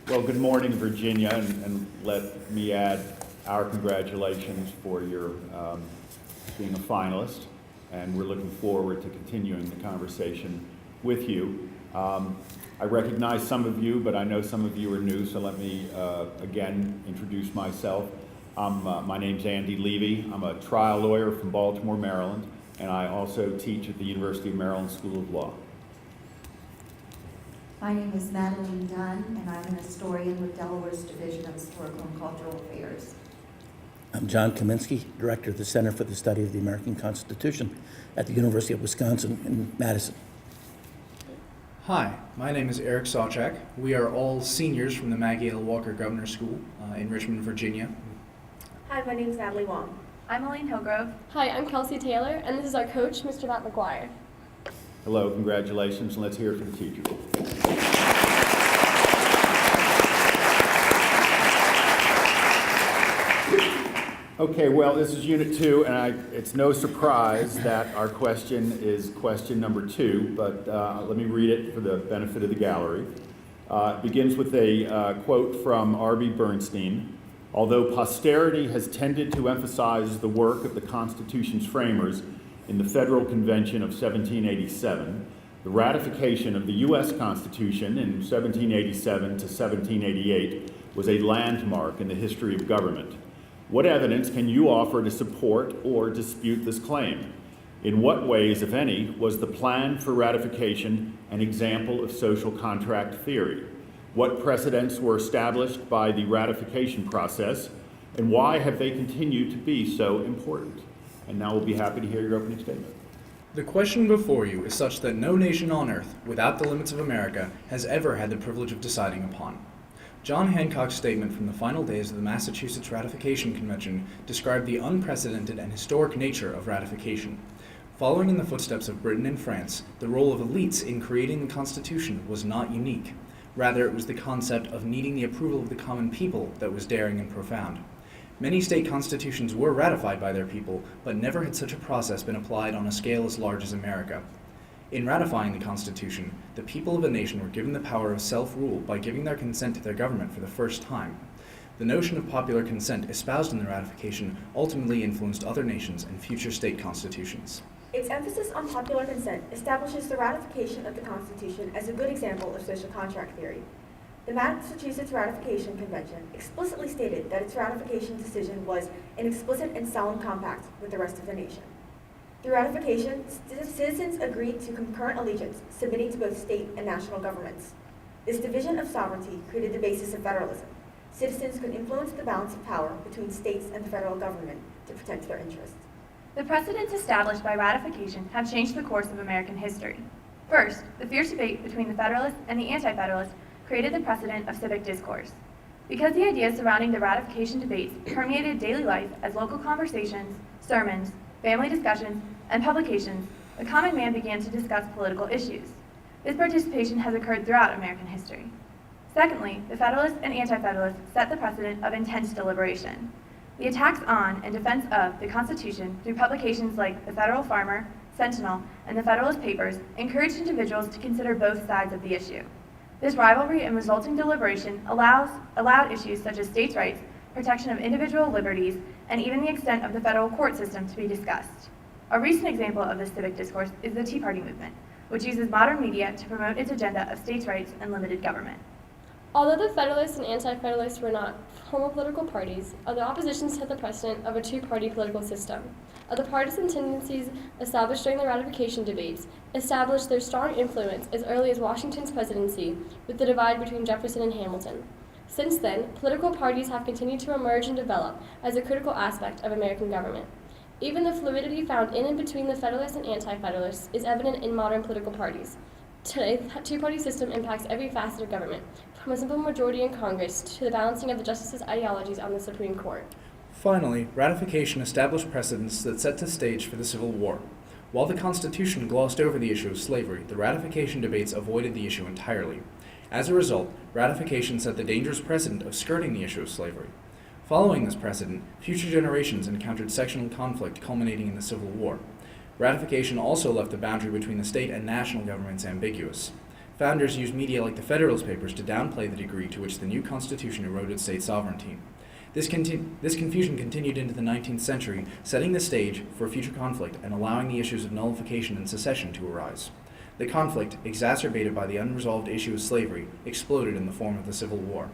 Well, good morning, Virginia, and let me add our congratulations for your being a finalist, and we're looking forward to continuing the conversation with you. I recognize some of you, but I know some of you are new, so let me again introduce myself. My name's Andy Levy. I'm a trial lawyer from Baltimore, Maryland, and I also teach at the University of Maryland School of Law. My name is Madeline Dunn, and I'm an historian with Delaware's Division of Historical and Cultural Affairs. I'm John Kaminsky, Director of the Center for the Study of the American Constitution at the University of Wisconsin in Madison. Hi, my name is Eric Sawchak. We are all seniors from the Maggie L. Walker Governor School in Richmond, Virginia. Hi, my name is Natalie Wong. I'm Elaine Hillgrove. Hi, I'm Kelsey Taylor, and this is our coach, Mr. Matt McGuire. Hello, congratulations, and let's hear it for the teachers. Okay, well, this is Unit 2, and it's no surprise that our question is question number 2, but let me read it for the benefit of the gallery. It begins with a quote from R.B. Bernstein. Although posterity has tended to emphasize the work of the Constitution's framers in the Federal Convention of 1787, the ratification of the U.S. Constitution in 1787 to 1788 was a landmark in the history of government. What evidence can you offer to support or dispute this claim? In what ways, if any, was the plan for ratification an example of social contract theory? What precedents were established by the ratification process, and why have they continued to be so important? And now we'll be happy to hear your opening statement. The question before you is such that no nation on earth, without the limits of America, has ever had the privilege of deciding upon. John Hancock's statement from the final days of the Massachusetts Ratification Convention described the unprecedented and historic nature of ratification. Following in the footsteps of Britain and France, the role of elites in creating the Constitution was not unique. Rather, it was the concept of needing the approval of the common people that was daring and profound. Many state constitutions were ratified by their people, but never had such a process been applied on a scale as large as America. In ratifying the Constitution, the people of a nation were given the power of self-rule by giving their consent to their government for the first time. The notion of popular consent espoused in the ratification ultimately influenced other nations and future state constitutions. Its emphasis on popular consent establishes the ratification of the Constitution as a good example of social contract theory. The Massachusetts Ratification Convention explicitly stated that its ratification decision was an explicit and solemn compact with the rest of the nation. Through ratification, citizens agreed to concurrent allegiance, submitting to both state and national governments. This division of sovereignty created the basis of federalism. Citizens could influence the balance of power between states and the federal government to protect their interests. The precedents established by ratification have changed the course of American history. First, the fierce debate between the Federalists and the Anti-Federalists created the precedent of civic discourse. Because the ideas surrounding the ratification debates permeated daily life as local conversations, sermons, family discussions, and publications, the common man began to discuss political issues. This participation has occurred throughout American history. Secondly, the Federalists and Anti-Federalists set the precedent of intense deliberation. The attacks on and defense of the Constitution through publications like the Federal Farmer, Sentinel, and the Federalist Papers encouraged individuals to consider both sides of the issue. This rivalry and resulting deliberation allowed issues such as states' rights, protection of individual liberties, and even the extent of the federal court system to be discussed. A recent example of this civic discourse is the Tea Party movement, which uses modern media to promote its agenda of states' rights and limited government. Although the Federalists and Anti-Federalists were not formal political parties, the opposition set the precedent of a two-party political system. The partisan tendencies established during the ratification debates established their strong influence as early as Washington's presidency, with the divide between Jefferson and Hamilton. Since then, political parties have continued to emerge and develop as a critical aspect of American government. Even the fluidity found in and between the Federalists and Anti-Federalists is evident in modern political parties. Today, the two-party system impacts every facet of government, from a simple majority in Congress to the balancing of the justices' ideologies on the Supreme Court. Finally, ratification established precedents that set the stage for the Civil War. While the Constitution glossed over the issue of slavery, the ratification debates avoided the issue entirely. As a result, ratification set the dangerous precedent of skirting the issue of slavery. Following this precedent, future generations encountered sectional conflict culminating in the Civil War. Ratification also left the boundary between the state and national governments ambiguous. Founders used media like the Federalist Papers to downplay the degree to which the new Constitution eroded state sovereignty. This confusion continued into the 19th century, setting the stage for future conflict and allowing the issues of nullification and secession to arise. The conflict, exacerbated by the unresolved issue of slavery, exploded in the form of the Civil War.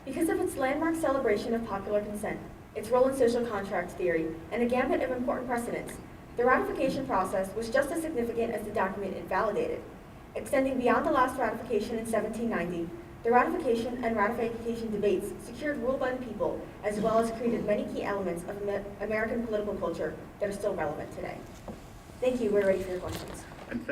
Because of its landmark celebration of popular consent, its role in social contract theory, and a gambit of important precedents, the ratification process was just as significant as the document it validated. Extending beyond the last ratification in 1790, the ratification and ratification debates secured rule by the people, as well as created many key elements of American political culture that are still relevant today. Thank you. We're ready for your questions. And